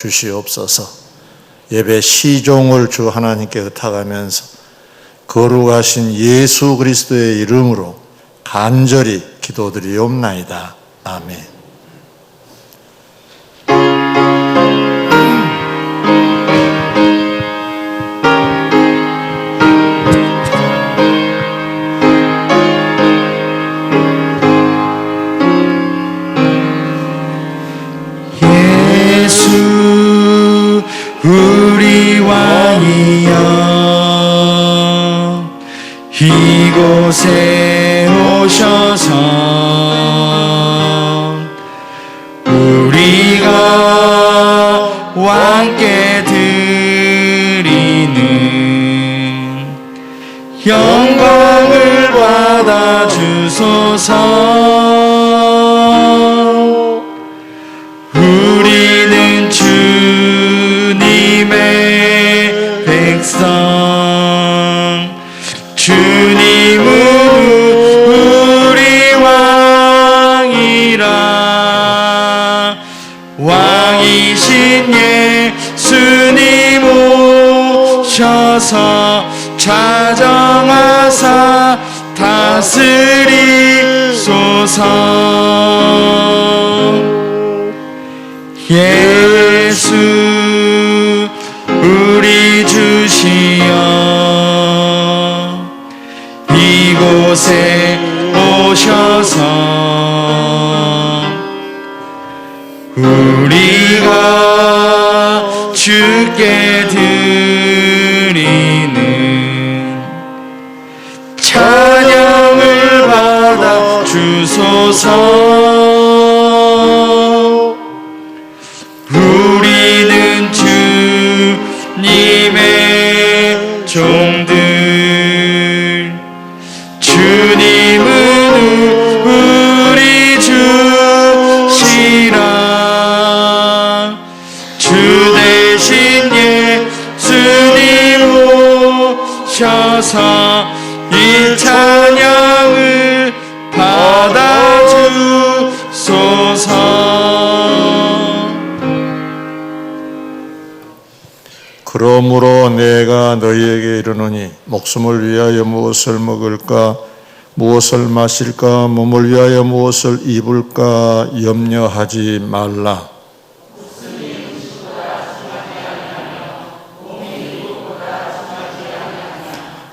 주시옵소서. 예배 시종을 주 하나님께 의탁하면서 거룩하신 예수 그리스도의 이름으로 간절히 기도드리옵나이다. 아멘. 예수 우리 왕이여 이곳에 오셔서 우리가 왕께 드리는 영광을 받아 주소서. 우리는 주님의 백성, 주님은 우리 왕이라. 왕이신 예수님 오셔서 자정하사 다스리소서. 예수 우리 주시여 이곳에 오셔서 우리가 주께 드리는 찬양을 받아 주소서. 우리는 주님의 종들, 주님은 우리 주시라. 주 대신 예수님 오셔서 이 찬양을 받아 주소서. 그러므로 내가 너희에게 이르노니 목숨을 위하여 무엇을 먹을까 무엇을 마실까 몸을 위하여 무엇을 입을까 염려하지 말라.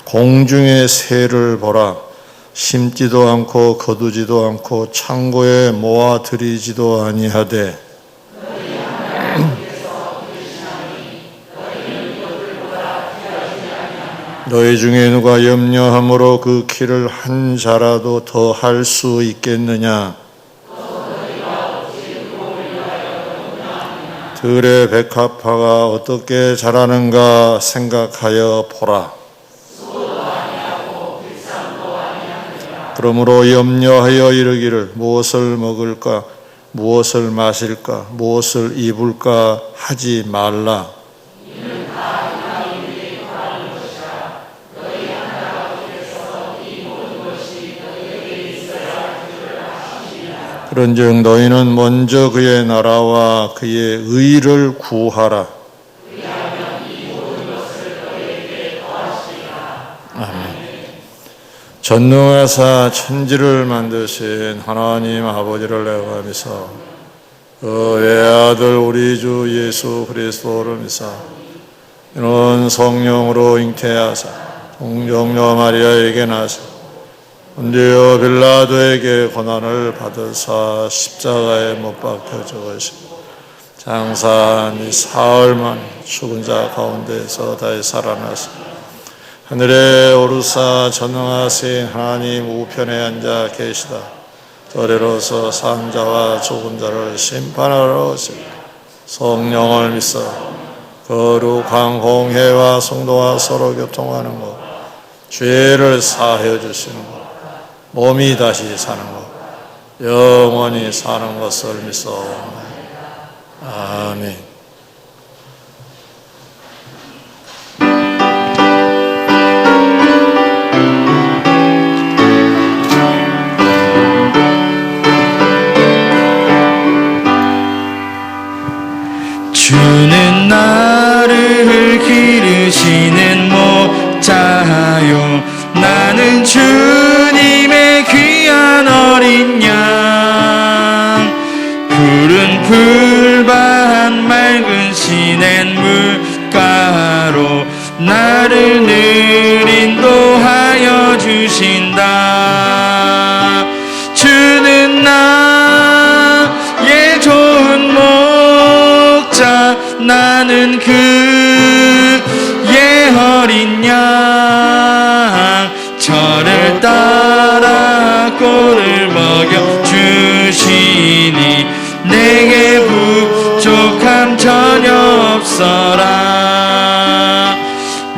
공중의 새를 보라. 심지도 않고 거두지도 않고 창고에 모아 들이지도 아니하되 너희 중에 누가 염려함으로 그 키를 한 자라도 더 할 수 있겠느냐? 들의 백합화가 어떻게 자라는가 생각하여 보라. 그러므로 염려하여 이르기를 무엇을 먹을까 무엇을 마실까 무엇을 입을까 하지 말라. 그런즉 너희는 먼저 그의 나라와 그의 의를 구하라. 아멘. 전능하사 천지를 만드신 하나님 아버지를 내가면서 그의 아들 우리 주 예수 그리스도를 믿사 이는 성령으로 잉태하사 동정녀 마리아에게 나사 본디오 빌라도에게 고난을 받으사 십자가에 못 박혀 죽으시고 장사한 사흘 만에 죽은 자 가운데서 다시 살아나사 하늘에 오르사 전능하신 하나님 우편에 앉아 계시다. 저리로서 산 자와 죽은 자를 심판하러 오시고 성령을 믿사 거룩한 공회와 성도와 서로 교통하는 것 죄를 사하여 주시는 것 몸이 다시 사는 것, 영원히 사는 것을 믿사옵나이다. 아멘. 주님 주님의 귀한 어린 양, 푸른 풀밭 맑은 시냇물가로 나를 늘 인도하여 주신다. 주는 나의 좋은 목자, 나는 그의 어린 양, 저를 따라 꼴을 먹여주시니 내게 부족함 전혀 없어라.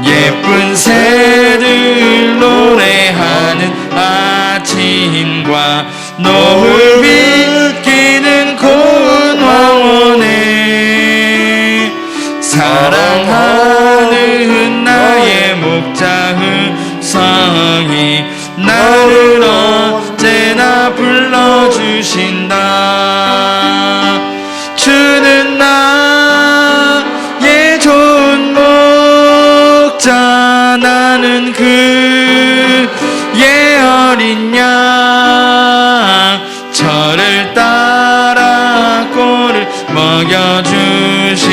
예쁜 새들 노래하는 아침과 노을 비키는 고운 황혼에 사랑하는 나의 목자 흥성이 나를 언제나 불러주신다. 주는 나의 좋은 목자, 나는 그의 어린 양, 저를 따라 꼴을 먹여주시니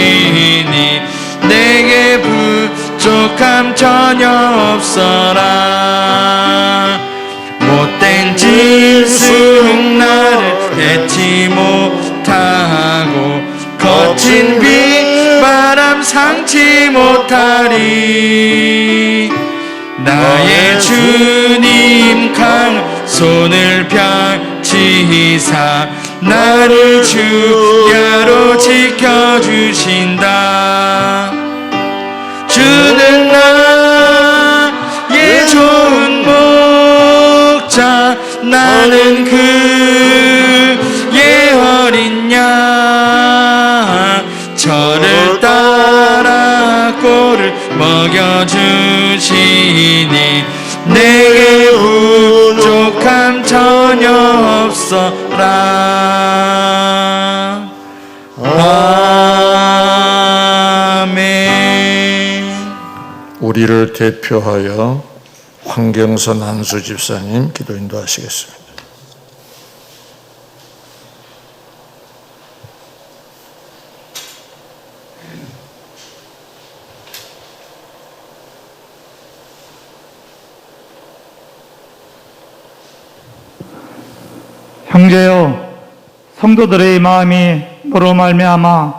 내게 부족함 전혀 없어라. 못된 짐승 나를 뱉지 못하고 거친 비바람 상치 못하리. 나의 주님 강 손을 펼치사 나를 주야로 지켜주신다. 주는 나의 좋은 목자, 나는 그의 어린 양, 저를 따라 꼴을 먹여주시니 내게 부족함 전혀 없어라. 아멘. 우리를 대표하여 황경선 한수 집사님 기도 인도하시겠습니다. 형제여, 성도들의 마음이 너로 말미암아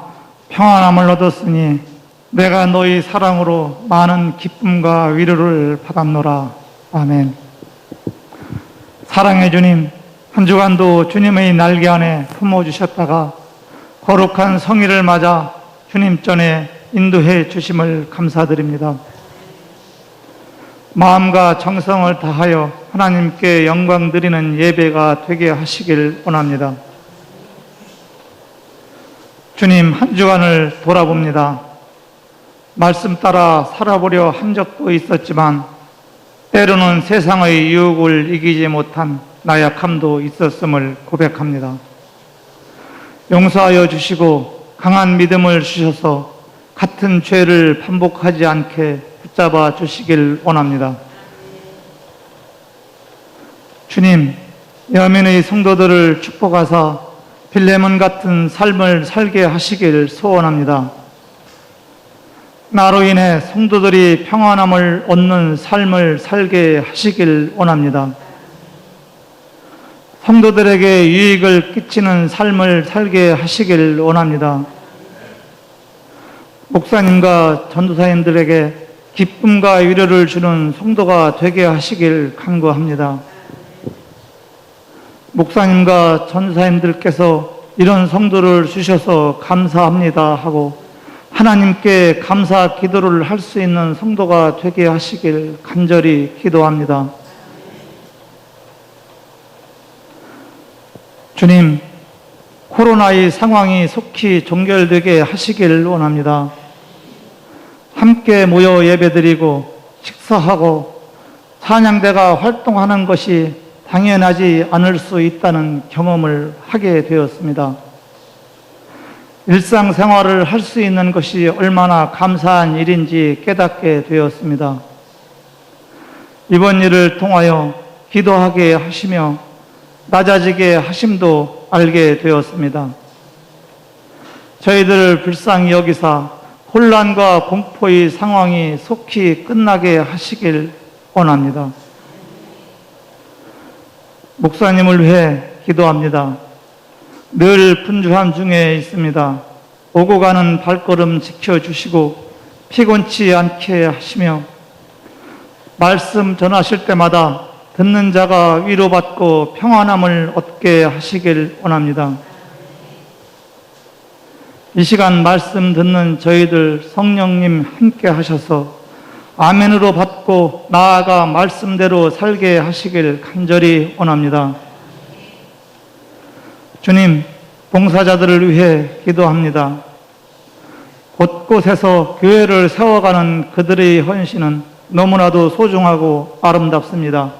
평안함을 얻었으니 내가 너희 사랑으로 많은 기쁨과 위로를 받았노라. 아멘. 사랑의 주님, 한 주간도 주님의 날개 안에 품어주셨다가 거룩한 성일을 맞아 주님 전에 인도해 주심을 감사드립니다. 마음과 정성을 다하여 하나님께 영광 드리는 예배가 되게 하시길 원합니다. 주님, 한 주간을 돌아봅니다. 말씀 따라 살아보려 한 적도 있었지만 때로는 세상의 유혹을 이기지 못한 나약함도 있었음을 고백합니다. 용서하여 주시고 강한 믿음을 주셔서 같은 죄를 반복하지 않게 붙잡아 주시길 원합니다. 주님, 여민의 성도들을 축복하사 빌레몬 같은 삶을 살게 하시길 소원합니다. 나로 인해 성도들이 평안함을 얻는 삶을 살게 하시길 원합니다. 성도들에게 유익을 끼치는 삶을 살게 하시길 원합니다. 목사님과 전도사님들에게 기쁨과 위로를 주는 성도가 되게 하시길 간구합니다. 목사님과 전도사님들께서 이런 성도를 주셔서 감사합니다 하고 하나님께 감사 기도를 할 수 있는 성도가 되게 하시길 간절히 기도합니다. 주님, 코로나의 상황이 속히 종결되게 하시길 원합니다. 함께 모여 예배드리고 식사하고 찬양대가 활동하는 것이 당연하지 않을 수 있다는 경험을 하게 되었습니다. 일상생활을 할 수 있는 것이 얼마나 감사한 일인지 깨닫게 되었습니다. 이번 일을 통하여 기도하게 하시며 낮아지게 하심도 알게 되었습니다. 저희들을 불쌍히 여기사 혼란과 공포의 상황이 속히 끝나게 하시길 원합니다. 목사님을 위해 기도합니다. 늘 분주함 중에 있습니다. 오고 가는 발걸음 지켜주시고 피곤치 않게 하시며 말씀 전하실 때마다 듣는 자가 위로받고 평안함을 얻게 하시길 원합니다. 이 시간 말씀 듣는 저희들 성령님 함께 하셔서 아멘으로 받고 나아가 말씀대로 살게 하시길 간절히 원합니다. 주님, 봉사자들을 위해 기도합니다. 곳곳에서 교회를 세워가는 그들의 헌신은 너무나도 소중하고 아름답습니다.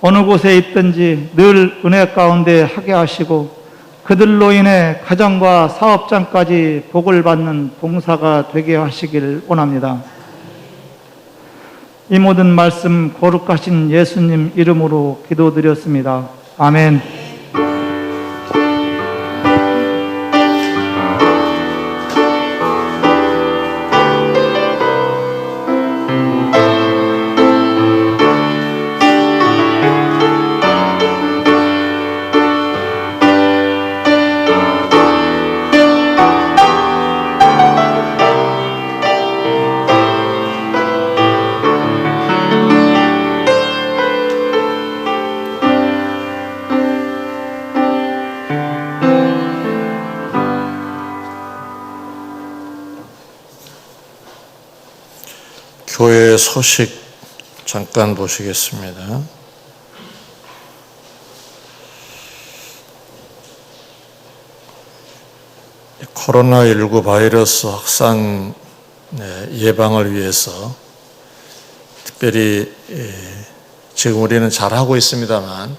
어느 곳에 있든지 늘 은혜 가운데 하게 하시고 그들로 인해 가정과 사업장까지 복을 받는 봉사가 되게 하시길 원합니다. 이 모든 말씀 거룩하신 예수님 이름으로 기도드렸습니다. 아멘. 교회 소식 잠깐 보시겠습니다. 코로나19 바이러스 확산 예방을 위해서 특별히 지금 우리는 잘하고 있습니다만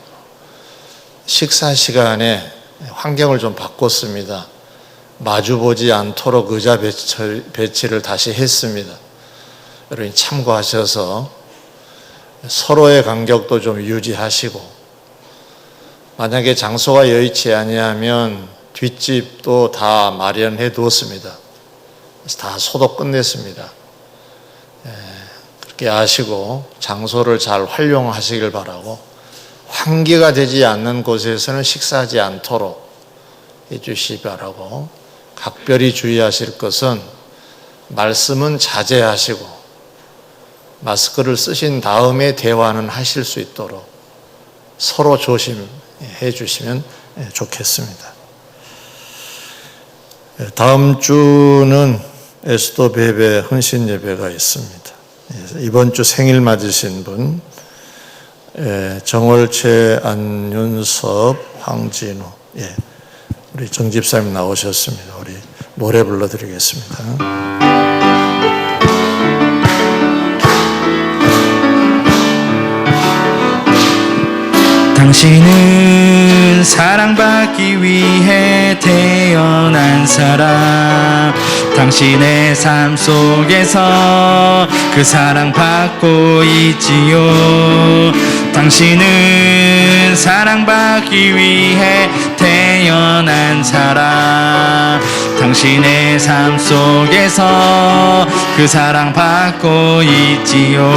식사 시간에 환경을 좀 바꿨습니다. 마주보지 않도록 의자 배치를 다시 했습니다. 여러분 참고하셔서 서로의 간격도 좀 유지하시고, 만약에 장소가 여의치 아니하면 뒷집도 다 마련해 두었습니다. 그래서 다 소독 끝냈습니다. 그렇게 하시고 장소를 잘 활용하시길 바라고, 환기가 되지 않는 곳에서는 식사하지 않도록 해주시기 바라고, 각별히 주의하실 것은 말씀은 자제하시고 마스크를 쓰신 다음에 대화는 하실 수 있도록 서로 조심해 주시면 좋겠습니다. 다음 주는 에스더 베베 헌신 예배가 있습니다. 이번 주 생일 맞으신 분 정월채, 안윤섭, 황진우, 우리 정 집사님 나오셨습니다. 우리 노래 불러드리겠습니다. 당신은 사랑받기 위해 태어난 사람, 당신의 삶 속에서 그 사랑받고 있지요. 당신은 사랑받기 위해 태어난 사람, 당신의 삶 속에서 그 사랑받고 있지요.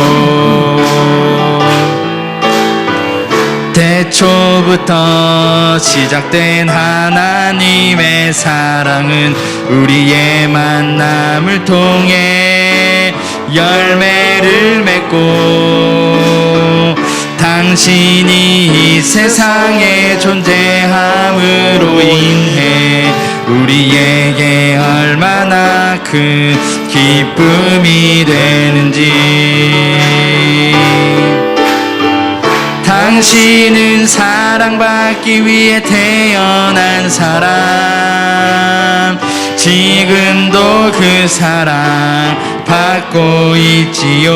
태초부터 시작된 하나님의 사랑은 우리의 만남을 통해 열매를 맺고, 당신이 이 세상에 존재함으로 인해 우리에게 얼마나 큰 기쁨이 되는지. 당신은 사랑받기 위해 태어난 사람, 지금도 그 사랑 받고 있지요.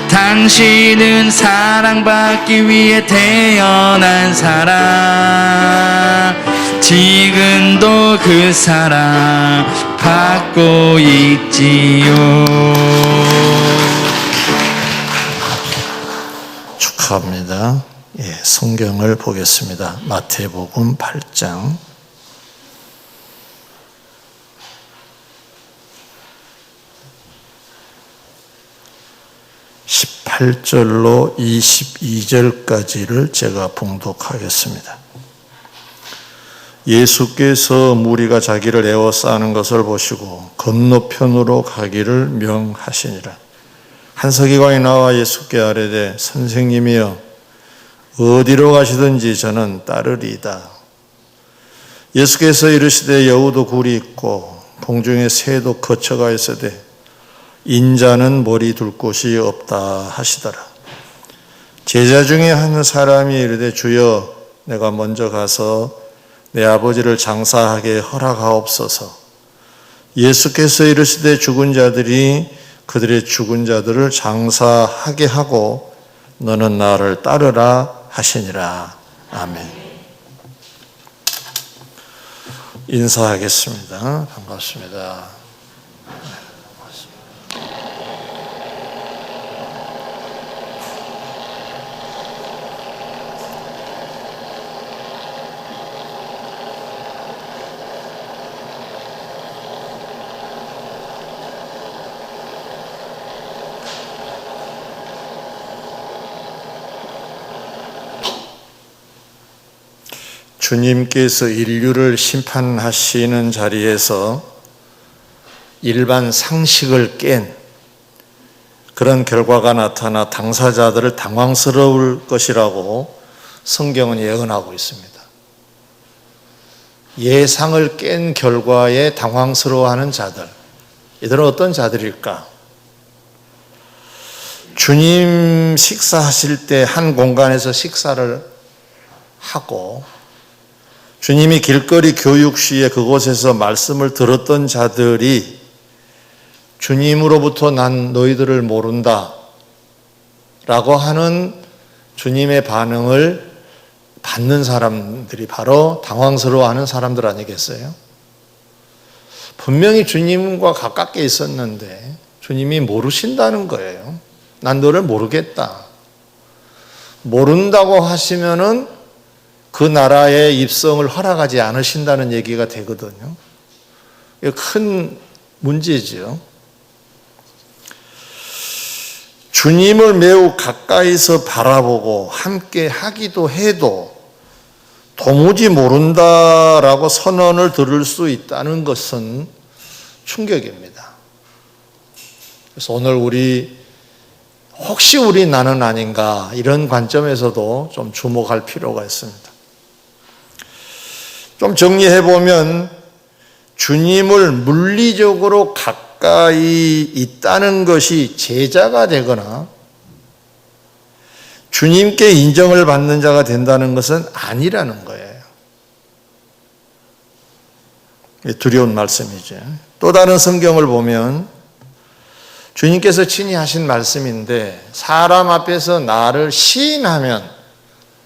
당신은 사랑받기 위해 태어난 사람, 지금도 그 사랑 받고 있지요. 봉독합니다. 성경을 보겠습니다. 마태복음 8장 18절로 22절까지를 제가 봉독하겠습니다. 예수께서 무리가 자기를 에워싸는 것을 보시고 건너편으로 가기를 명하시니라. 한 서기관이 나와 예수께 아뢰되 선생님이여 어디로 가시든지 저는 따르리이다. 예수께서 이르시되 여우도 굴이 있고 공중에 새도 거처가 있으되 인자는 머리 둘 곳이 없다 하시더라. 제자 중에 한 사람이 이르되 주여 내가 먼저 가서 내 아버지를 장사하게 허락하옵소서. 예수께서 이르시되 죽은 자들이 그들의 죽은 자들을 장사하게 하고 너는 나를 따르라 하시니라. 아멘. 인사하겠습니다. 반갑습니다. 주님께서 인류를 심판하시는 자리에서 일반 상식을 깬 그런 결과가 나타나 당사자들을 당황스러울 것이라고 성경은 예언하고 있습니다. 예상을 깬 결과에 당황스러워하는 자들, 이들은 어떤 자들일까? 주님 식사하실 때 한 공간에서 식사를 하고 주님이 길거리 교육 시에 그곳에서 말씀을 들었던 자들이 주님으로부터 난 너희들을 모른다 라고 하는 주님의 반응을 받는 사람들이 바로 당황스러워하는 사람들 아니겠어요? 분명히 주님과 가깝게 있었는데 주님이 모르신다는 거예요. 난 너를 모르겠다. 모른다고 하시면은 그 나라의 입성을 허락하지 않으신다는 얘기가 되거든요. 이거 큰 문제죠. 주님을 매우 가까이서 바라보고 함께 하기도 해도 도무지 모른다라고 선언을 들을 수 있다는 것은 충격입니다. 그래서 오늘 혹시 우리 나는 아닌가 이런 관점에서도 좀 주목할 필요가 있습니다. 좀 정리해보면 주님을 물리적으로 가까이 있다는 것이 제자가 되거나 주님께 인정을 받는 자가 된다는 것은 아니라는 거예요. 두려운 말씀이죠. 또 다른 성경을 보면 주님께서 친히 하신 말씀인데 사람 앞에서 나를 시인하면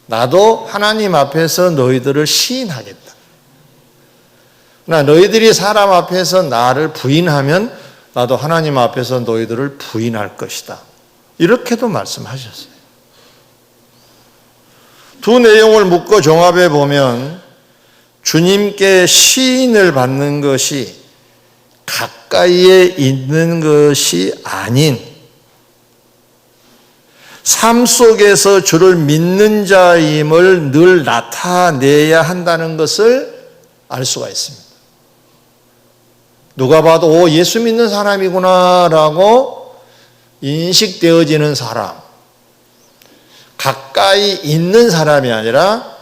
나도 하나님 앞에서 너희들을 시인하겠다. 그러나 너희들이 사람 앞에서 나를 부인하면 나도 하나님 앞에서 너희들을 부인할 것이다. 이렇게도 말씀하셨어요. 두 내용을 묶어 종합해 보면 주님께 시인을 받는 것이 가까이에 있는 것이 아닌 삶 속에서 주를 믿는 자임을 늘 나타내야 한다는 것을 알 수가 있습니다. 누가 봐도 예수 믿는 사람이구나 라고 인식되어지는 사람, 가까이 있는 사람이 아니라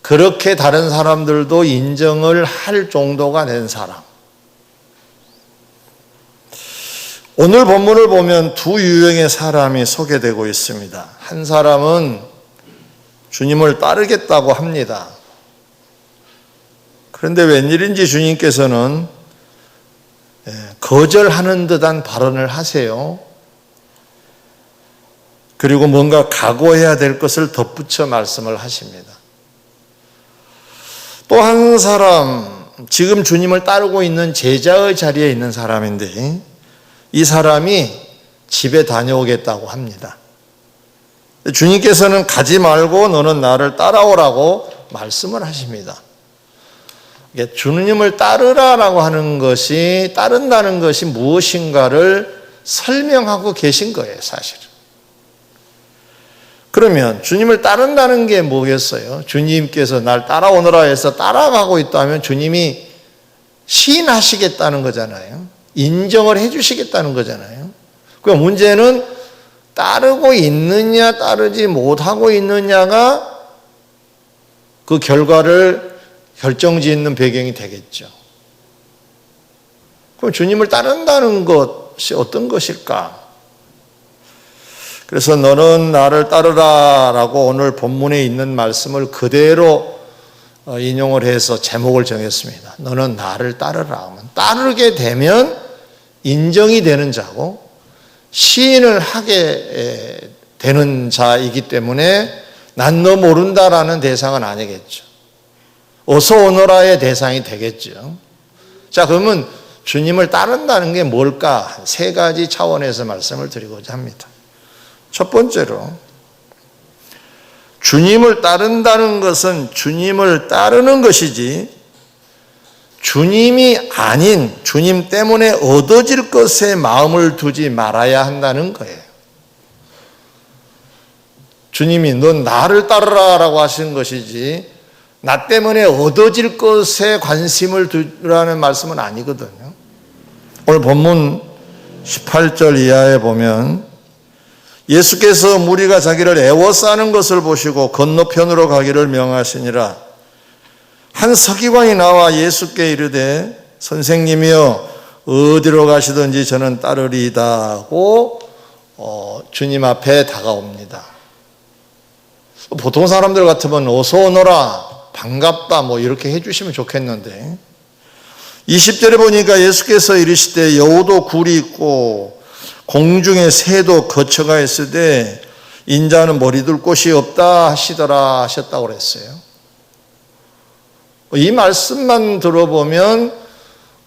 그렇게 다른 사람들도 인정을 할 정도가 된 사람. 오늘 본문을 보면 두 유형의 사람이 소개되고 있습니다. 한 사람은 주님을 따르겠다고 합니다. 그런데 웬일인지 주님께서는 거절하는 듯한 발언을 하세요. 그리고 뭔가 각오해야 될 것을 덧붙여 말씀을 하십니다. 또 한 사람, 지금 주님을 따르고 있는 제자의 자리에 있는 사람인데 이 사람이 집에 다녀오겠다고 합니다. 주님께서는 가지 말고 너는 나를 따라오라고 말씀을 하십니다. 주님을 따르라라고 하는 것이, 따른다는 것이 무엇인가를 설명하고 계신 거예요, 사실은. 그러면 주님을 따른다는 게 뭐겠어요? 주님께서 날 따라오너라 해서 따라가고 있다면 주님이 시인하시겠다는 거잖아요. 인정을 해 주시겠다는 거잖아요. 그 문제는 따르고 있느냐 따르지 못하고 있느냐가 그 결과를 결정짓는 배경이 되겠죠. 그럼 주님을 따른다는 것이 어떤 것일까? 그래서 너는 나를 따르라 라고 오늘 본문에 있는 말씀을 그대로 인용을 해서 제목을 정했습니다. 너는 나를 따르라. 따르게 되면 인정이 되는 자고 시인을 하게 되는 자이기 때문에 난 너 모른다라는 대상은 아니겠죠. 어서 오너라의 대상이 되겠죠. 자, 그러면 주님을 따른다는 게 뭘까? 세 가지 차원에서 말씀을 드리고자 합니다. 첫 번째로, 주님을 따른다는 것은 주님을 따르는 것이지 주님이 아닌 주님 때문에 얻어질 것에 마음을 두지 말아야 한다는 거예요. 주님이 넌 나를 따르라 라고 하신 것이지 나 때문에 얻어질 것에 관심을 두라는 말씀은 아니거든요. 오늘 본문 18절 이하에 보면 예수께서 무리가 자기를 애워싸는 것을 보시고 건너편으로 가기를 명하시니라. 한 서기관이 나와 예수께 이르되 선생님이여 어디로 가시든지 저는 따르리이다 하고 주님 앞에 다가옵니다. 보통 사람들 같으면 어서 오너라, 반갑다 뭐 이렇게 해주시면 좋겠는데 20절에 보니까 예수께서 이르시되 여우도 굴이 있고 공중에 새도 거처가 있으되 인자는 머리 둘 곳이 없다 하시더라 하셨다고 그랬어요. 이 말씀만 들어보면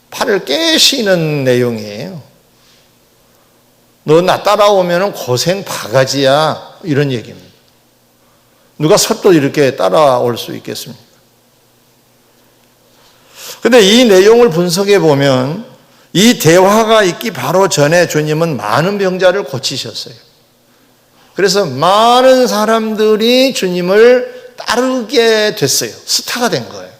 팔을 깨시는 내용이에요. 너 나 따라오면 고생 바가지야 이런 얘기입니다. 누가 서또 이렇게 따라올 수 있겠습니까? 근데 이 내용을 분석해 보면 이 대화가 있기 바로 전에 주님은 많은 병자를 고치셨어요. 그래서 많은 사람들이 주님을 따르게 됐어요. 스타가 된 거예요.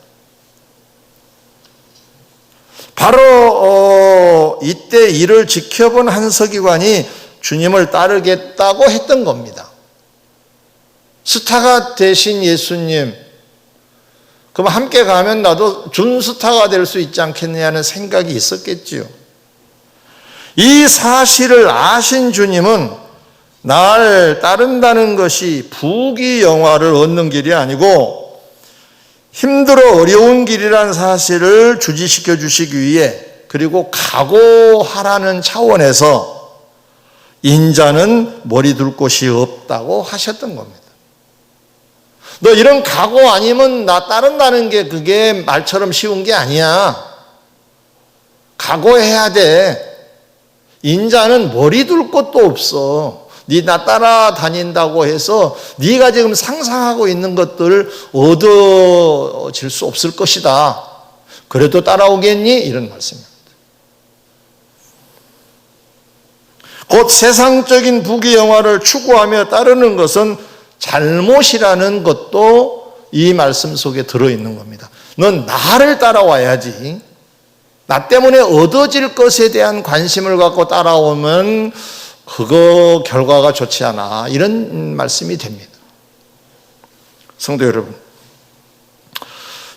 바로 이때 이를 지켜본 한 서기관이 주님을 따르겠다고 했던 겁니다. 스타가 되신 예수님, 그럼 함께 가면 나도 준스타가 될 수 있지 않겠느냐는 생각이 있었겠지요. 이 사실을 아신 주님은 날 따른다는 것이 부귀영화를 얻는 길이 아니고 힘들어 어려운 길이라는 사실을 주지시켜 주시기 위해 그리고 각오하라는 차원에서 인자는 머리 둘 곳이 없다고 하셨던 겁니다. 너 이런 각오 아니면 나 따른다는 게 그게 말처럼 쉬운 게 아니야. 각오해야 돼. 인자는 머리 둘 곳도 없어. 네 나 따라다닌다고 해서 네가 지금 상상하고 있는 것들 얻어질 수 없을 것이다. 그래도 따라오겠니? 이런 말씀입니다. 곧 세상적인 부귀영화를 추구하며 따르는 것은 잘못이라는 것도 이 말씀 속에 들어있는 겁니다. 넌 나를 따라와야지. 나 때문에 얻어질 것에 대한 관심을 갖고 따라오면 그거 결과가 좋지 않아. 이런 말씀이 됩니다. 성도 여러분,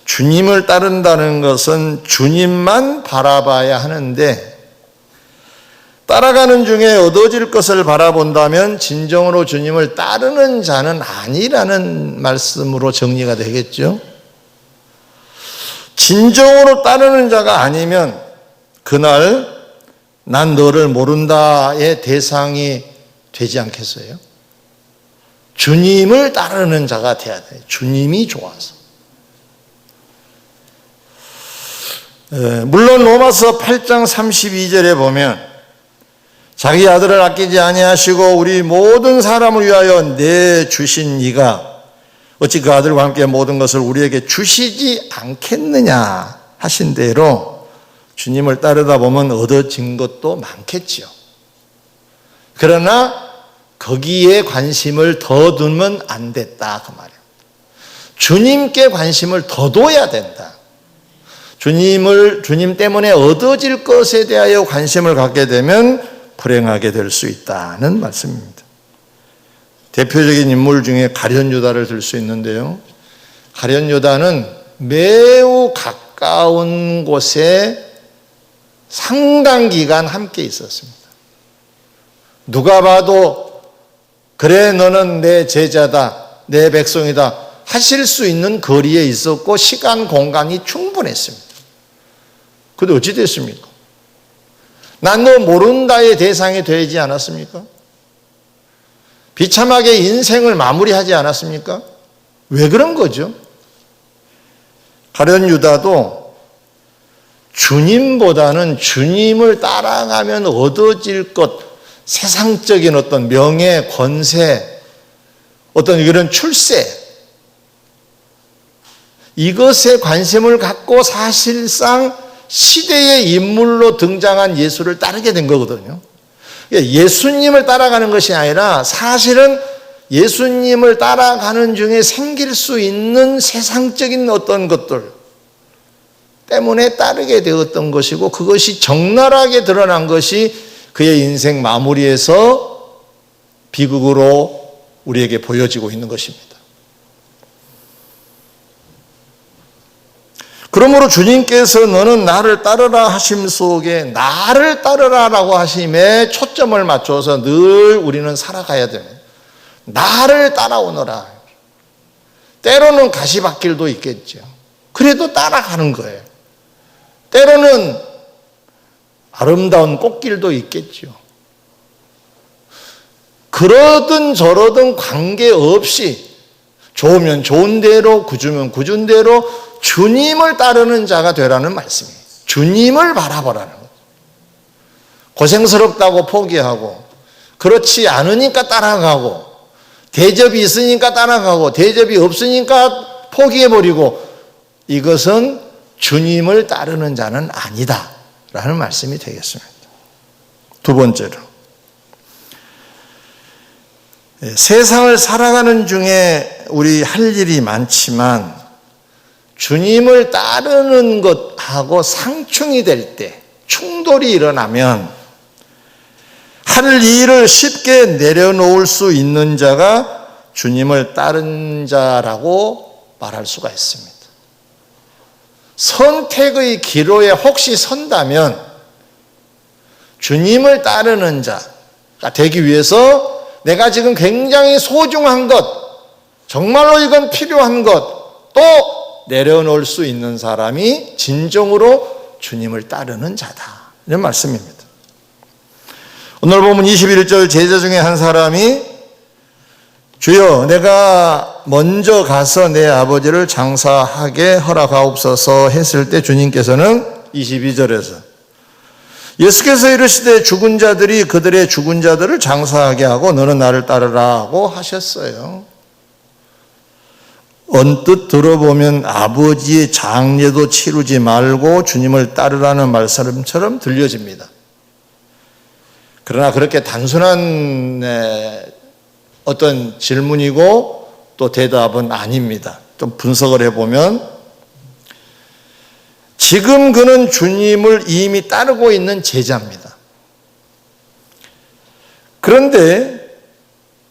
주님을 따른다는 것은 주님만 바라봐야 하는데 따라가는 중에 얻어질 것을 바라본다면 진정으로 주님을 따르는 자는 아니라는 말씀으로 정리가 되겠죠. 진정으로 따르는 자가 아니면 그날 난 너를 모른다의 대상이 되지 않겠어요? 주님을 따르는 자가 돼야 돼요. 주님이 좋아서. 물론 로마서 8장 32절에 보면 자기 아들을 아끼지 아니하시고 우리 모든 사람을 위하여 내주신 이가 어찌 그 아들과 함께 모든 것을 우리에게 주시지 않겠느냐 하신 대로 주님을 따르다 보면 얻어진 것도 많겠지요. 그러나 거기에 관심을 더 두면 안 됐다 그 말이에요. 주님께 관심을 더 둬야 된다. 주님 때문에 얻어질 것에 대하여 관심을 갖게 되면 불행하게 될 수 있다는 말씀입니다. 대표적인 인물 중에 가룟 유다를 들 수 있는데요. 가룟 유다는 매우 가까운 곳에 상당 기간 함께 있었습니다. 누가 봐도 그래 너는 내 제자다, 내 백성이다 하실 수 있는 거리에 있었고 시간, 공간이 충분했습니다. 그런데 어찌 됐습니까? 난 너 모른다의 대상이 되지 않았습니까? 비참하게 인생을 마무리하지 않았습니까? 왜 그런 거죠? 가룟 유다도 주님보다는 주님을 따라가면 얻어질 것, 세상적인 어떤 명예, 권세, 어떤 이런 출세, 이것에 관심을 갖고 사실상 시대의 인물로 등장한 예수를 따르게 된 거거든요. 예수님을 따라가는 것이 아니라 사실은 예수님을 따라가는 중에 생길 수 있는 세상적인 어떤 것들 때문에 따르게 되었던 것이고 그것이 적나라하게 드러난 것이 그의 인생 마무리에서 비극으로 우리에게 보여지고 있는 것입니다. 그러므로 주님께서 너는 나를 따르라 하심 속에 나를 따르라라고 하심에 초점을 맞춰서 늘 우리는 살아가야 됩니다. 나를 따라오너라. 때로는 가시밭길도 있겠죠. 그래도 따라가는 거예요. 때로는 아름다운 꽃길도 있겠죠. 그러든 저러든 관계없이 좋으면 좋은 대로, 굳으면 굳은 대로 주님을 따르는 자가 되라는 말씀이에요. 주님을 바라보라는 거죠. 고생스럽다고 포기하고 그렇지 않으니까 따라가고 대접이 있으니까 따라가고 대접이 없으니까 포기해버리고 이것은 주님을 따르는 자는 아니다 라는 말씀이 되겠습니다. 두 번째로 세상을 살아가는 중에 우리 할 일이 많지만 주님을 따르는 것하고 상충이 될 때, 충돌이 일어나면 할 일을 쉽게 내려놓을 수 있는 자가 주님을 따른 자라고 말할 수가 있습니다. 선택의 기로에 혹시 선다면 주님을 따르는 자가 되기 위해서 내가 지금 굉장히 소중한 것, 정말로 이건 필요한 것, 또 내려놓을 수 있는 사람이 진정으로 주님을 따르는 자다. 이런 말씀입니다. 오늘 보면 21절 제자 중에 한 사람이 주여 내가 먼저 가서 내 아버지를 장사하게 허락하옵소서 했을 때 주님께서는 22절에서 예수께서 이르시되 죽은 자들이 그들의 죽은 자들을 장사하게 하고 너는 나를 따르라고 하셨어요. 언뜻 들어보면 아버지의 장례도 치르지 말고 주님을 따르라는 말씀처럼 들려집니다. 그러나 그렇게 단순한 어떤 질문이고 또 대답은 아닙니다. 좀 분석을 해보면 지금 그는 주님을 이미 따르고 있는 제자입니다. 그런데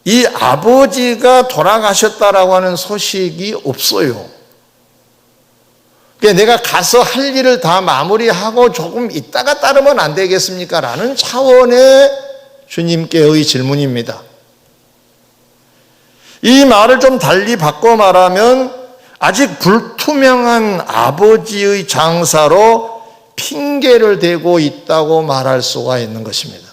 이 아버지가 돌아가셨다라고 하는 소식이 없어요. 그러니까 내가 가서 할 일을 다 마무리하고 조금 있다가 따르면 안 되겠습니까? 라는 차원의 주님께의 질문입니다. 이 말을 좀 달리 바꿔 말하면 아직 불투명한 아버지의 장사로 핑계를 대고 있다고 말할 수가 있는 것입니다.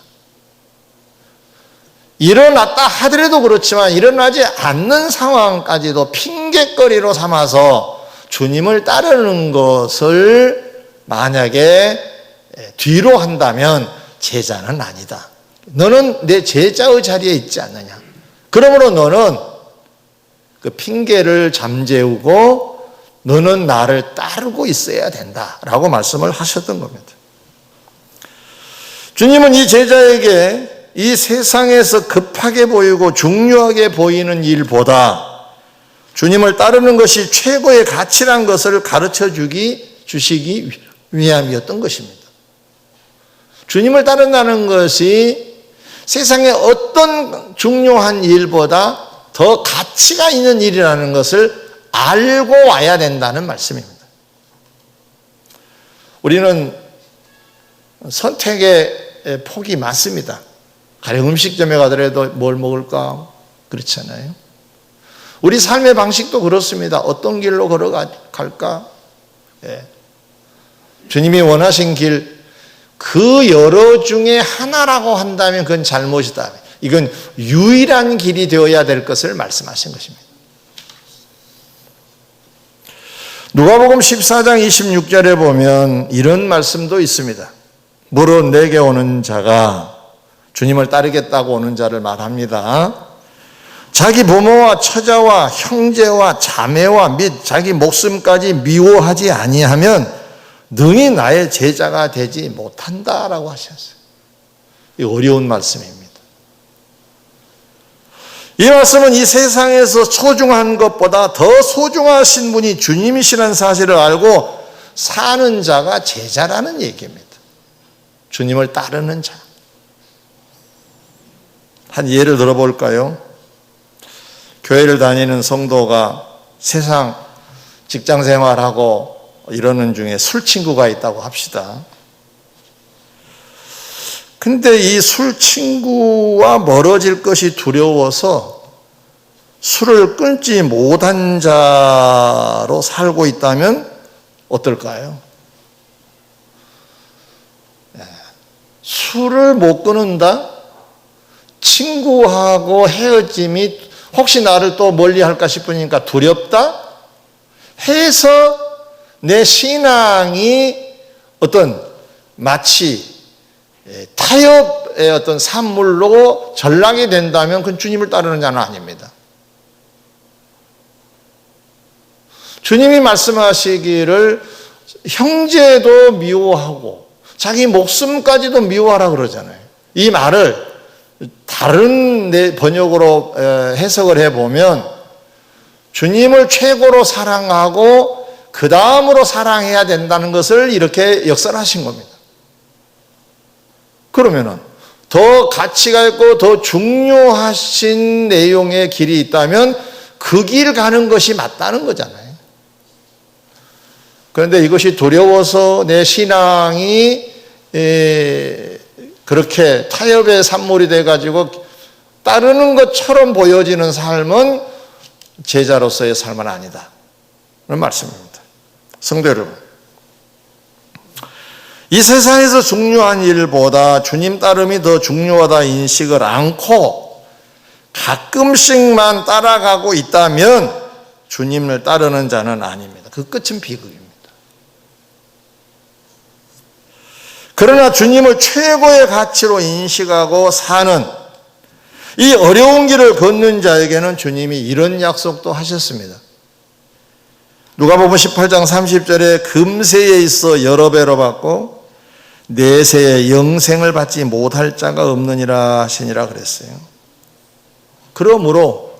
일어났다 하더라도 그렇지만 일어나지 않는 상황까지도 핑계거리로 삼아서 주님을 따르는 것을 만약에 뒤로 한다면 제자는 아니다. 너는 내 제자의 자리에 있지 않느냐. 그러므로 너는 그 핑계를 잠재우고 너는 나를 따르고 있어야 된다라고 말씀을 하셨던 겁니다. 주님은 이 제자에게 이 세상에서 급하게 보이고 중요하게 보이는 일보다 주님을 따르는 것이 최고의 가치란 것을 가르쳐 주시기 위함이었던 것입니다. 주님을 따른다는 것이 세상의 어떤 중요한 일보다 더 가치가 있는 일이라는 것을 알고 와야 된다는 말씀입니다. 우리는 선택의 폭이 많습니다. 가령 음식점에 가더라도 뭘 먹을까? 그렇잖아요. 우리 삶의 방식도 그렇습니다. 어떤 길로 걸어갈까? 예. 주님이 원하신 길, 그 여러 중에 하나라고 한다면 그건 잘못이다. 이건 유일한 길이 되어야 될 것을 말씀하신 것입니다. 누가복음 14장 26절에 보면 이런 말씀도 있습니다. 무릇 내게 오는 자가 주님을 따르겠다고 오는 자를 말합니다. 자기 부모와 처자와 형제와 자매와 및 자기 목숨까지 미워하지 아니하면 능히 나의 제자가 되지 못한다라고 하셨어요. 이 어려운 말씀입니다. 이 말씀은 이 세상에서 소중한 것보다 더 소중하신 분이 주님이시라는 사실을 알고 사는 자가 제자라는 얘기입니다. 주님을 따르는 자. 한 예를 들어볼까요? 교회를 다니는 성도가 세상 직장 생활하고 이러는 중에 술 친구가 있다고 합시다. 근데 이 술 친구와 멀어질 것이 두려워서 술을 끊지 못한 자로 살고 있다면 어떨까요? 술을 못 끊는다? 친구하고 헤어짐이 혹시 나를 또 멀리 할까 싶으니까 두렵다? 해서 내 신앙이 어떤 마치 타협의 어떤 산물로 전락이 된다면 그건 주님을 따르는 자는 아닙니다. 주님이 말씀하시기를 형제도 미워하고 자기 목숨까지도 미워하라 그러잖아요. 이 말을 다른 번역으로 해석을 해보면 주님을 최고로 사랑하고 그 다음으로 사랑해야 된다는 것을 이렇게 역설하신 겁니다. 그러면은 더 가치가 있고 더 중요하신 내용의 길이 있다면 그 길 가는 것이 맞다는 거잖아요. 그런데 이것이 두려워서 내 신앙이 그렇게 타협의 산물이 돼가지고 따르는 것처럼 보여지는 삶은 제자로서의 삶은 아니다. 그런 말씀입니다. 성도 여러분, 이 세상에서 중요한 일보다 주님 따름이 더 중요하다 인식을 않고 가끔씩만 따라가고 있다면 주님을 따르는 자는 아닙니다. 그 끝은 비극입니다. 그러나 주님을 최고의 가치로 인식하고 사는 이 어려운 길을 걷는 자에게는 주님이 이런 약속도 하셨습니다. 누가복음 18장 30절에 금세에 있어 여러 배로 받고 내세에 영생을 받지 못할 자가 없느니라 하시니라 그랬어요. 그러므로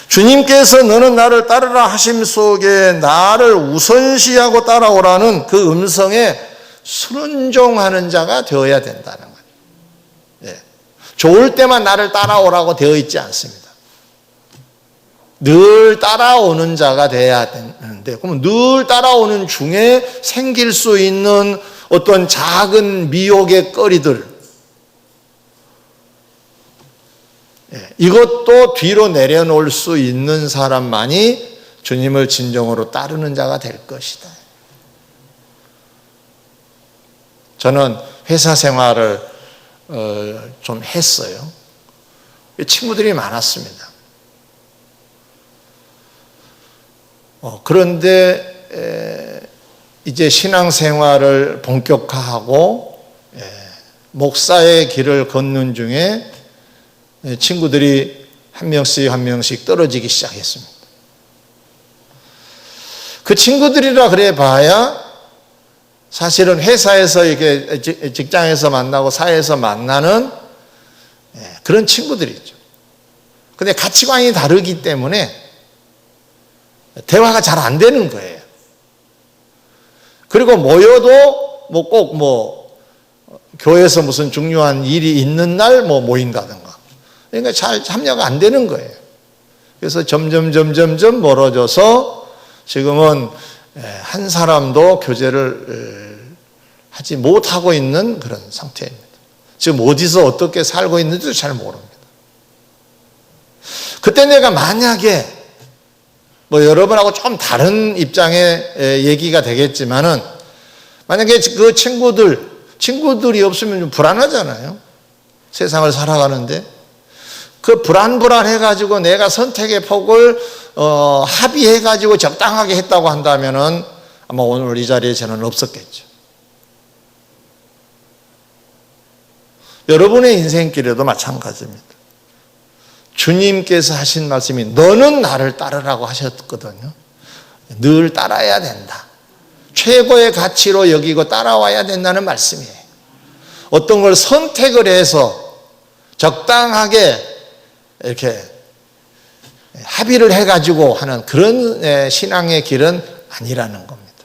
주님께서 너는 나를 따르라 하심 속에 나를 우선시하고 따라오라는 그 음성에 순종하는 자가 되어야 된다는 거예요. 예. 좋을 때만 나를 따라오라고 되어 있지 않습니다. 늘 따라오는 자가 돼야 되는데, 그럼 늘 따라오는 중에 생길 수 있는 어떤 작은 미혹의 거리들, 이것도 뒤로 내려놓을 수 있는 사람만이 주님을 진정으로 따르는 자가 될 것이다. 저는 회사 생활을 좀 했어요. 친구들이 많았습니다. 그런데 이제 신앙생활을 본격화하고 목사의 길을 걷는 중에 친구들이 한 명씩 떨어지기 시작했습니다. 그 친구들이라 그래 봐야 사실은 회사에서 이렇게 직장에서 만나고 사회에서 만나는 그런 친구들이죠. 근데 가치관이 다르기 때문에 대화가 잘 안 되는 거예요. 그리고 모여도 꼭 교회에서 무슨 중요한 일이 있는 날 모인다든가. 그러니까 잘 참여가 안 되는 거예요. 그래서 점점 멀어져서 지금은 한 사람도 교제를 하지 못하고 있는 그런 상태입니다. 지금 어디서 어떻게 살고 있는지도 잘 모릅니다. 그때 내가 만약에 여러분하고 좀 다른 입장의 얘기가 되겠지만은 만약에 그 친구들이 없으면 좀 불안하잖아요. 세상을 살아가는데 그 불안해가지고 내가 선택의 폭을 합의해가지고 적당하게 했다고 한다면은 아마 오늘 이 자리에 저는 없었겠죠. 여러분의 인생길에도 마찬가지입니다. 주님께서 하신 말씀이 너는 나를 따르라고 하셨거든요. 늘 따라야 된다. 최고의 가치로 여기고 따라와야 된다는 말씀이에요. 어떤 걸 선택을 해서 적당하게 이렇게 합의를 해가지고 하는 그런 신앙의 길은 아니라는 겁니다.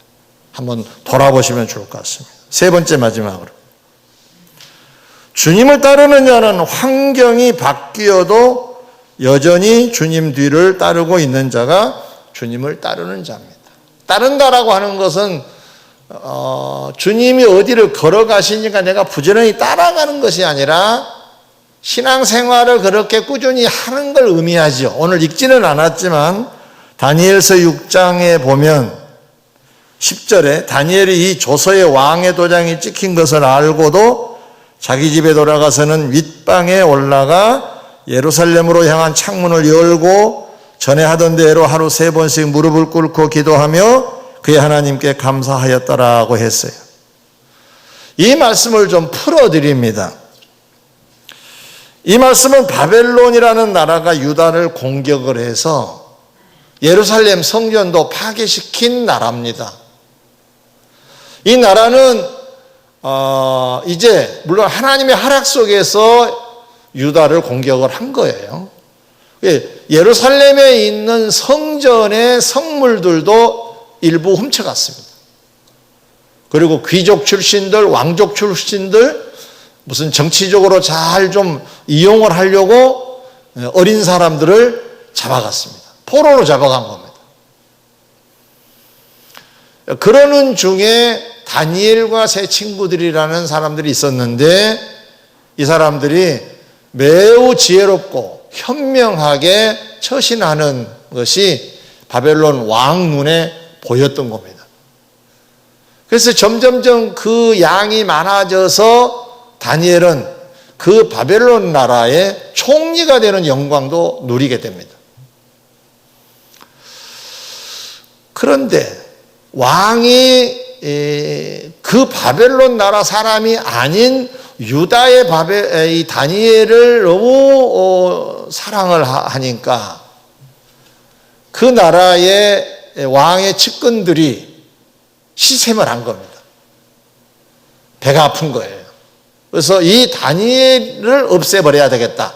한번 돌아보시면 좋을 것 같습니다. 세 번째 마지막으로. 주님을 따르는 자는 환경이 바뀌어도 여전히 주님 뒤를 따르고 있는 자가 주님을 따르는 자입니다. 따른다라고 하는 것은 주님이 어디를 걸어가시니까 내가 부지런히 따라가는 것이 아니라 신앙생활을 그렇게 꾸준히 하는 걸 의미하죠. 오늘 읽지는 않았지만 다니엘서 6장에 보면 10절에 다니엘이 이 조서의 왕의 도장이 찍힌 것을 알고도 자기 집에 돌아가서는 윗방에 올라가 예루살렘으로 향한 창문을 열고 전에 하던 대로 하루 3번씩 무릎을 꿇고 기도하며 그의 하나님께 감사하였다라고 했어요. 이 말씀을 좀 풀어드립니다. 이 말씀은 바벨론이라는 나라가 유다를 공격을 해서 예루살렘 성전도 파괴시킨 나라입니다. 이 나라는 이제 물론 하나님의 허락 속에서 유다를 공격을 한 거예요. 예루살렘에 있는 성전의 성물들도 일부 훔쳐갔습니다. 그리고 귀족 출신들, 왕족 출신들 무슨 정치적으로 잘 좀 이용을 하려고 어린 사람들을 잡아갔습니다. 포로로 잡아간 겁니다. 그러는 중에 다니엘과 세 친구들이라는 사람들이 있었는데 이 사람들이 매우 지혜롭고 현명하게 처신하는 것이 바벨론 왕 눈에 보였던 겁니다. 그래서 점점점 그 양이 많아져서 다니엘은 그 바벨론 나라의 총리가 되는 영광도 누리게 됩니다. 그런데 왕이 그 바벨론 나라 사람이 아닌 유다의 이 다니엘을 너무 사랑을 하니까 그 나라의 왕의 측근들이 시샘을 한 겁니다. 배가 아픈 거예요. 그래서 이 다니엘을 없애버려야 되겠다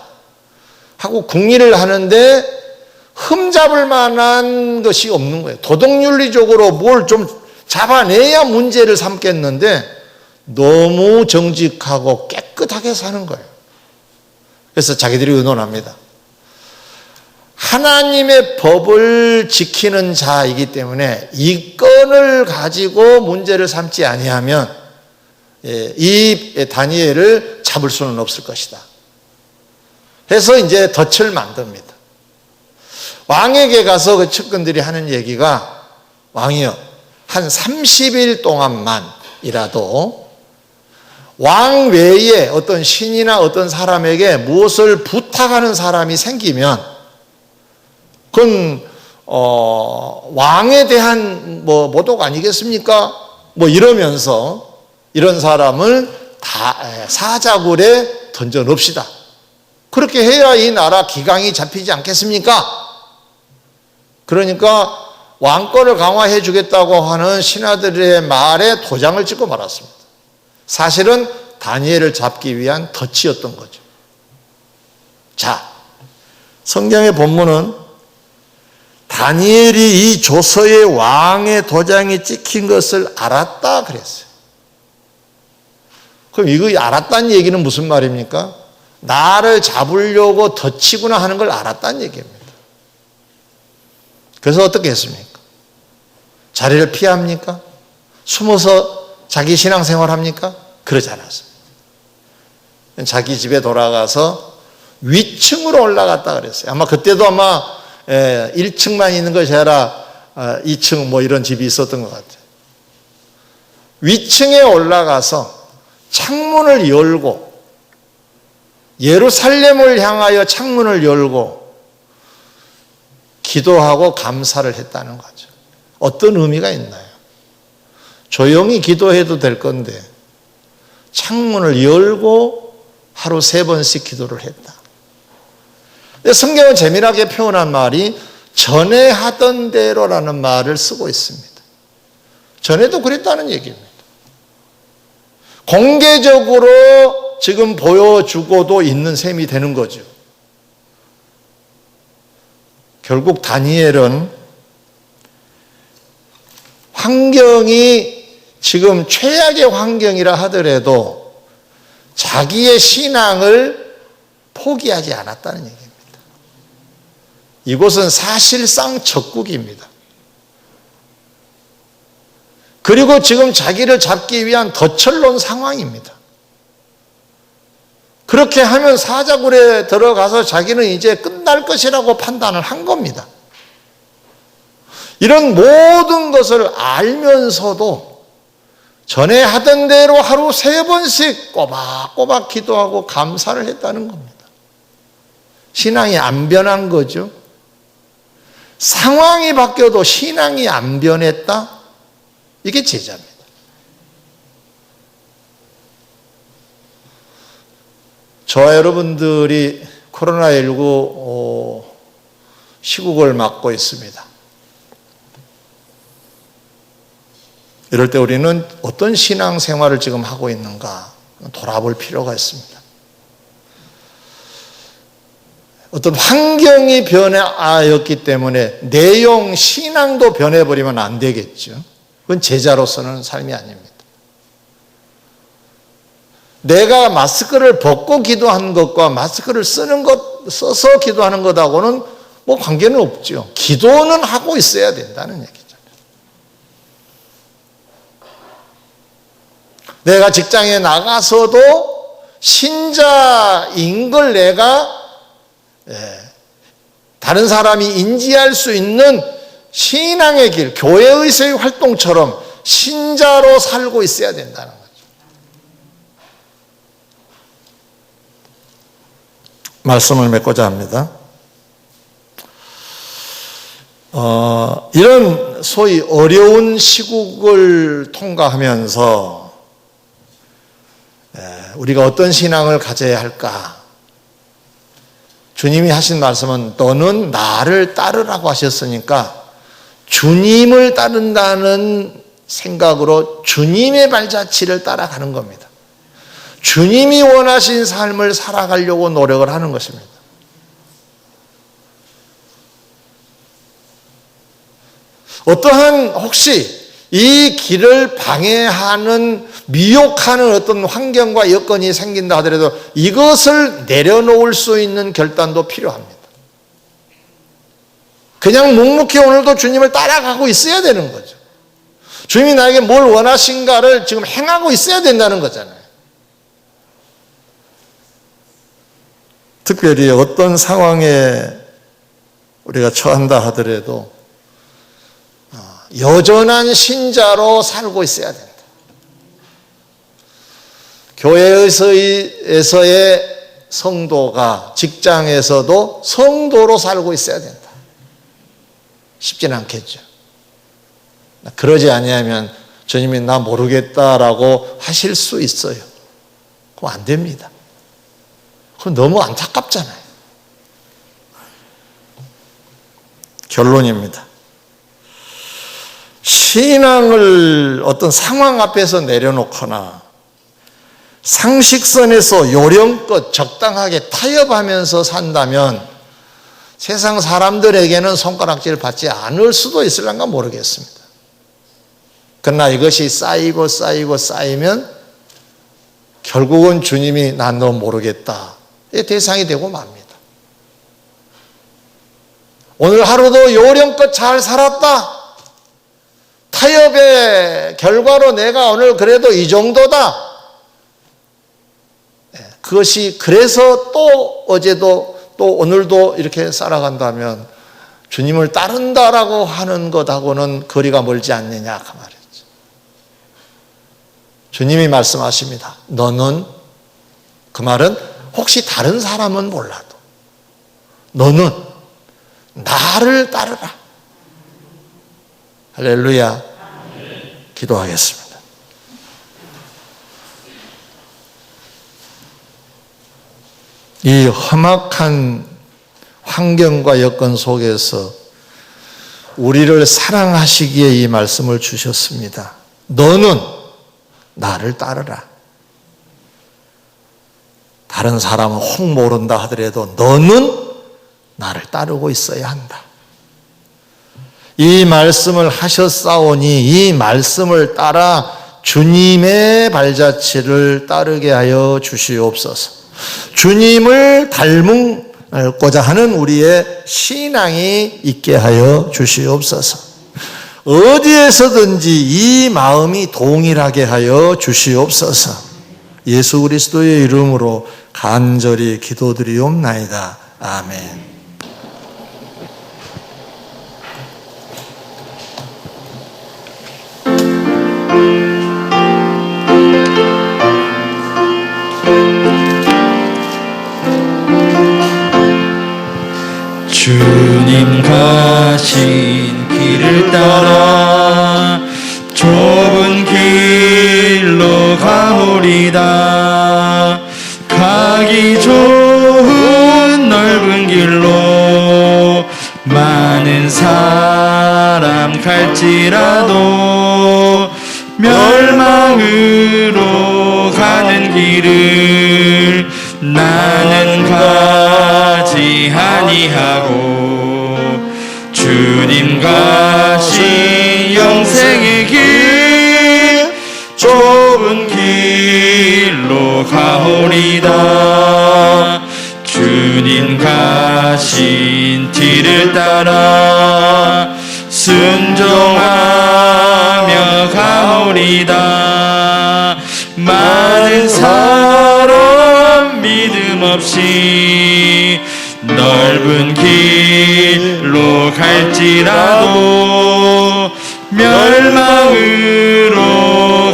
하고 궁리를 하는데 흠잡을 만한 것이 없는 거예요. 도덕윤리적으로 뭘 좀 잡아내야 문제를 삼겠는데 너무 정직하고 깨끗하게 사는 거예요. 그래서 자기들이 의논합니다. 하나님의 법을 지키는 자이기 때문에 이 건을 가지고 문제를 삼지 아니하면 이 다니엘을 잡을 수는 없을 것이다. 해서 이제 덫을 만듭니다. 왕에게 가서 그 측근들이 하는 얘기가 왕이여 한 30일 동안만이라도 왕 외에 어떤 신이나 어떤 사람에게 무엇을 부탁하는 사람이 생기면 그건 왕에 대한 모독 아니겠습니까? 이러면서 이런 사람을 사자굴에 던져 넣읍시다. 그렇게 해야 이 나라 기강이 잡히지 않겠습니까? 그러니까 왕권을 강화해 주겠다고 하는 신하들의 말에 도장을 찍고 말았습니다. 사실은 다니엘을 잡기 위한 덫이었던 거죠. 자, 성경의 본문은 다니엘이 이 조서의 왕의 도장이 찍힌 것을 알았다 그랬어요. 그럼 이거 알았다는 얘기는 무슨 말입니까? 나를 잡으려고 덫이구나 하는 걸 알았다는 얘기입니다. 그래서 어떻게 했습니까? 자리를 피합니까? 숨어서 자기 신앙생활 합니까? 그러지 않았습니다. 자기 집에 돌아가서 위층으로 올라갔다 그랬어요. 아마 그때도 1층만 있는 것이 아니라 2층 뭐 이런 집이 있었던 것 같아요. 위층에 올라가서 창문을 열고 예루살렘을 향하여 창문을 열고 기도하고 감사를 했다는 거죠. 어떤 의미가 있나요? 조용히 기도해도 될 건데 창문을 열고 하루 3번씩 기도를 했다. 성경은 재미나게 표현한 말이 전에 하던 대로라는 말을 쓰고 있습니다. 전에도 그랬다는 얘기입니다. 공개적으로 지금 보여주고도 있는 셈이 되는 거죠. 결국 다니엘은 환경이 지금 최악의 환경이라 하더라도 자기의 신앙을 포기하지 않았다는 얘기입니다. 이곳은 사실상 적국입니다. 그리고 지금 자기를 잡기 위한 덫을 놓은 상황입니다. 그렇게 하면 사자굴에 들어가서 자기는 이제 끝날 것이라고 판단을 한 겁니다. 이런 모든 것을 알면서도 전에 하던 대로 하루 3번씩 꼬박꼬박 기도하고 감사를 했다는 겁니다. 신앙이 안 변한 거죠. 상황이 바뀌어도 신앙이 안 변했다? 이게 제자입니다. 저와 여러분들이 코로나19 시국을 맞고 있습니다. 이럴 때 우리는 어떤 신앙생활을 지금 하고 있는가 돌아볼 필요가 있습니다. 어떤 환경이 변화였기 때문에 내용, 신앙도 변해버리면 안 되겠죠. 그건 제자로서는 삶이 아닙니다. 내가 마스크를 벗고 기도하는 것과 마스크를 써서 기도하는 것하고는 뭐 관계는 없죠. 기도는 하고 있어야 된다는 얘기잖아요. 내가 직장에 나가서도 신자인 걸 내가 다른 사람이 인지할 수 있는 신앙의 길, 교회의의 활동처럼 신자로 살고 있어야 된다는 거죠. 말씀을 맺고자 합니다. 이런 소위 어려운 시국을 통과하면서 우리가 어떤 신앙을 가져야 할까? 주님이 하신 말씀은 너는 나를 따르라고 하셨으니까 주님을 따른다는 생각으로 주님의 발자취를 따라가는 겁니다. 주님이 원하신 삶을 살아가려고 노력을 하는 것입니다. 어떠한 혹시 이 길을 방해하는 미혹하는 어떤 환경과 여건이 생긴다 하더라도 이것을 내려놓을 수 있는 결단도 필요합니다. 그냥 묵묵히 오늘도 주님을 따라가고 있어야 되는 거죠. 주님이 나에게 뭘 원하신가를 지금 행하고 있어야 된다는 거잖아요. 특별히 어떤 상황에 우리가 처한다 하더라도 여전한 신자로 살고 있어야 된다. 교회에서의 성도가 직장에서도 성도로 살고 있어야 된다. 쉽지는 않겠죠. 그러지 아니하면 주님이 나 모르겠다라고 하실 수 있어요. 그럼 안 됩니다. 그건 너무 안타깝잖아요. 결론입니다. 신앙을 어떤 상황 앞에서 내려놓거나 상식선에서 요령껏 적당하게 타협하면서 산다면 세상 사람들에게는 손가락질 받지 않을 수도 있을런가 모르겠습니다. 그러나 이것이 쌓이면 결국은 주님이 난 너 모르겠다. 이 대상이 되고 맙니다. 오늘 하루도 요령껏 잘 살았다. 타협의 결과로 내가 오늘 그래도 이 정도다. 그것이 그래서 또 어제도 또 오늘도 이렇게 살아간다면 주님을 따른다라고 하는 것하고는 거리가 멀지 않느냐 그 말이죠. 주님이 말씀하십니다. 너는, 그 말은 혹시 다른 사람은 몰라도 너는 나를 따르라. 할렐루야. 기도하겠습니다. 이 험악한 환경과 여건 속에서 우리를 사랑하시기에 이 말씀을 주셨습니다. 너는 나를 따르라. 다른 사람은 혹 모른다 하더라도 너는 나를 따르고 있어야 한다. 이 말씀을 하셨사오니 이 말씀을 따라 주님의 발자취를 따르게 하여 주시옵소서. 주님을 닮고자 하는 우리의 신앙이 있게 하여 주시옵소서. 어디에서든지 이 마음이 동일하게 하여 주시옵소서. 예수 그리스도의 이름으로 간절히 기도드리옵나이다. 아멘. 주님 가신 길을 따라 좁은 길로 가오리다. 가기 좋은 넓은 길로 많은 사람 갈지라도 멸망으로 가는 길을 나는 가지 아니하고 주님 가신 영생의 길 좁은 길로 가오리다. 주님 가신 뒤를 따라 순종하며 가오리다. 많은 사람 믿음 없이 넓은 길로 갈지라도 멸망으로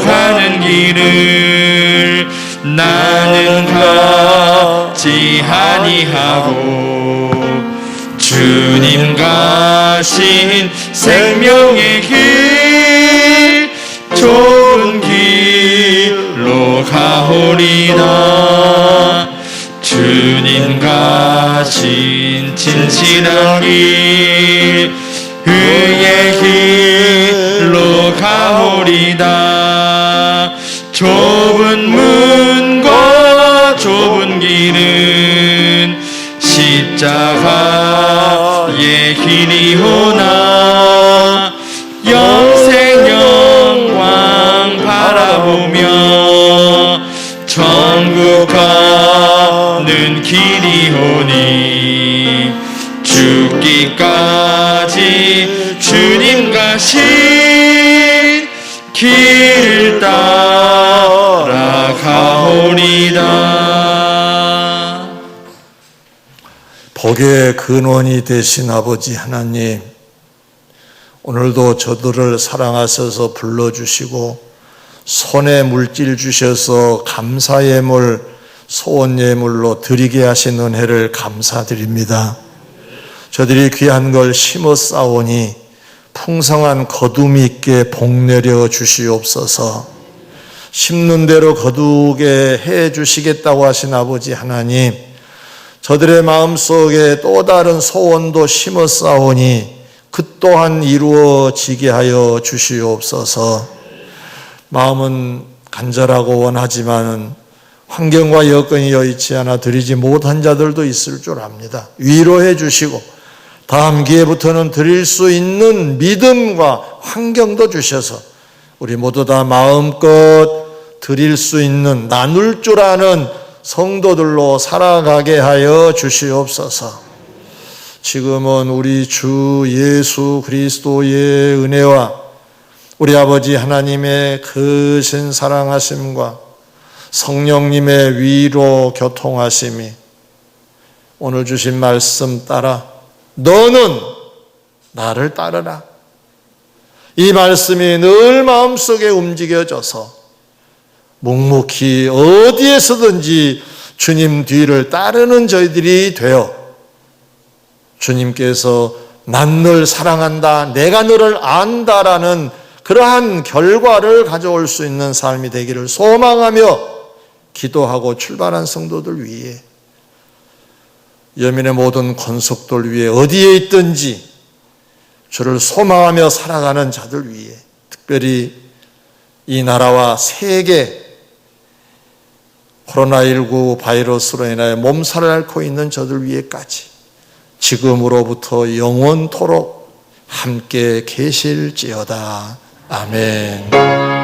가는 길을 나는 가지 아니하고 주님 가신 생명의 길 좁은 길로 가오리다. 주님 가신 진실한 길 의의 길로 가오리다. 좁은 문과 좁은 길은 십자가의 길이오나 영생 영광 바라보며 천국 가는 길이오니 죽기까지 주님 가신 길을 따라 가오리다. 복의 근원이 되신 아버지 하나님, 오늘도 저들을 사랑하셔서 불러주시고 손에 물질 주셔서 감사 예물, 소원 예물로 드리게 하신 은혜를 감사드립니다. 저들이 귀한 걸 심어 싸우니 풍성한 거둠 있게 복 내려 주시옵소서. 심는 대로 거두게 해 주시겠다고 하신 아버지 하나님, 저들의 마음속에 또 다른 소원도 심었사오니 그 또한 이루어지게 하여 주시옵소서. 마음은 간절하고 원하지만 환경과 여건이 여의치 않아 드리지 못한 자들도 있을 줄 압니다. 위로해 주시고 다음 기회부터는 드릴 수 있는 믿음과 환경도 주셔서 우리 모두 다 마음껏 드릴 수 있는, 나눌 줄 아는 성도들로 살아가게 하여 주시옵소서. 지금은 우리 주 예수 그리스도의 은혜와 우리 아버지 하나님의 크신 사랑하심과 성령님의 위로 교통하심이 오늘 주신 말씀 따라 너는 나를 따르라, 이 말씀이 늘 마음속에 움직여져서 묵묵히 어디에서든지 주님 뒤를 따르는 저희들이 되어 주님께서 난 널 사랑한다, 내가 너를 안다라는 그러한 결과를 가져올 수 있는 삶이 되기를 소망하며 기도하고 출발한 성도들 위해, 여민의 모든 권속들 위해 어디에 있든지 주를 소망하며 살아가는 자들 위해, 특별히 이 나라와 세계 코로나19 바이러스로 인하여 몸살을 앓고 있는 저들 위에까지 지금으로부터 영원토록 함께 계실지어다. 아멘.